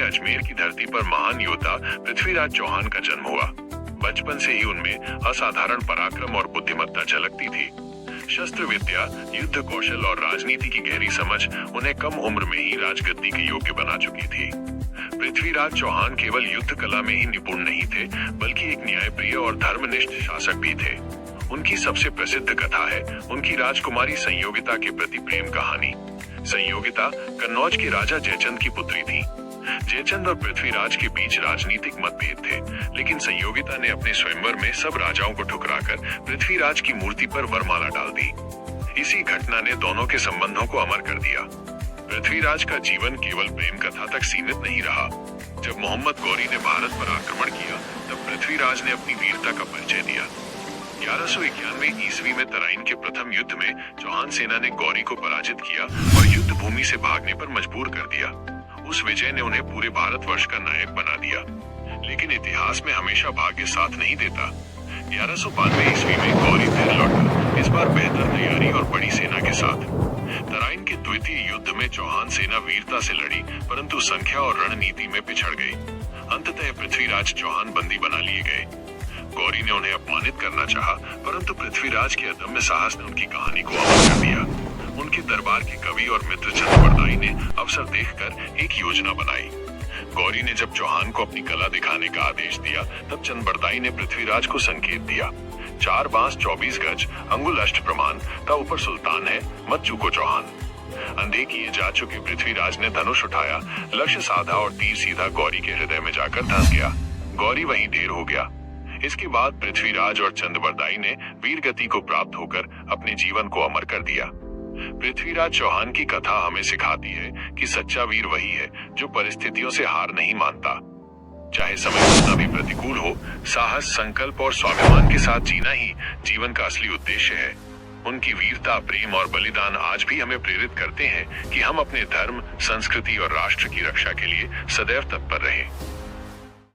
अजमेर की धरती पर महान योद्धा पृथ्वीराज चौहान का जन्म हुआ। बचपन से ही उनमें असाधारण पराक्रम और बुद्धिमत्ता झलकती थी। शस्त्र विद्या, युद्ध कौशल और राजनीति की गहरी समझ उन्हें कम उम्र में ही राजगद्दी के योग्य बना चुकी थी। पृथ्वीराज चौहान केवल युद्ध कला में ही निपुण नहीं थे, बल्कि एक न्यायप्रिय और धर्मनिष्ठ शासक भी थे। उनकी सबसे प्रसिद्ध कथा है उनकी राजकुमारी संयोगिता के प्रति प्रेम कहानी। संयोगिता कन्नौज के राजा जयचंद की पुत्री थी। जयचंद और पृथ्वीराज के बीच राजनीतिक मतभेद थे, लेकिन संयोगिता ने अपने स्वयंवर में सब राजाओं को ठुकराकर पृथ्वीराज की मूर्ति पर वरमाला डाल दी। इसी घटना ने दोनों के संबंधों को अमर कर दिया। पृथ्वीराज का जीवन केवल प्रेम कथा तक सीमित नहीं रहा। जब मोहम्मद गौरी ने भारत पर आक्रमण किया, तब पृथ्वीराज ने अपनी वीरता का परिचय दिया। 1191 ईस्वी में तराइन के प्रथम युद्ध में चौहान सेना ने गौरी को पराजित किया और युद्ध भूमि से भागने पर मजबूर कर दिया। उस विजय ने उन्हें पूरे भारतवर्ष का नायक बना दिया। लेकिन इतिहास में हमेशा भाग्य साथ नहीं देता। 1192 ईस्वी में गौरी फिर लौटा, इस बार बेहतर तैयारी और बड़ी सेना के साथ। तराइन के द्वितीय युद्ध में चौहान सेना वीरता से लड़ी, परंतु संख्या और रणनीति में पिछड़ गई। अंततः पृथ्वीराज चौहान बंदी बना लिए गए। गौरी ने उन्हें अपमानित करना चाहा, परंतु पृथ्वीराज के अदम्य साहस ने उनकी कहानी को अमर कर दिया। उनके दरबार के कवि और मित्र चंद्रबरदाई ने अवसर देखकर एक योजना बनाई। गौरी ने जब चौहान को अपनी कला दिखाने का आदेश दिया, तब चंद्रबरदाई ने पृथ्वीराज को संकेत दिया, 4 बांस 24 गज अंगुल अष्ट प्रमाण का ऊपर सुल्तान है, मत चूको चौहान। अंधे किए जा चुके पृथ्वीराज ने धनुष उठाया, लक्ष्य साधा और तीर सीधा गौरी के हृदय में जाकर धंस गया। गौरी वहीं ढेर हो गया। इसके बाद पृथ्वीराज और चंद्रबरदाई ने वीर गति को प्राप्त होकर अपने जीवन को अमर कर दिया। पृथ्वीराज चौहान की कथा हमें सिखाती है कि सच्चा वीर वही है जो परिस्थितियों से हार नहीं मानता। चाहे समय कितना भी प्रतिकूल हो, साहस, संकल्प और स्वाभिमान के साथ जीना ही जीवन का असली उद्देश्य है। उनकी वीरता, प्रेम और बलिदान आज भी हमें प्रेरित करते हैं कि हम अपने धर्म, संस्कृति और राष्ट्र की रक्षा के लिए सदैव तत्पर रहें।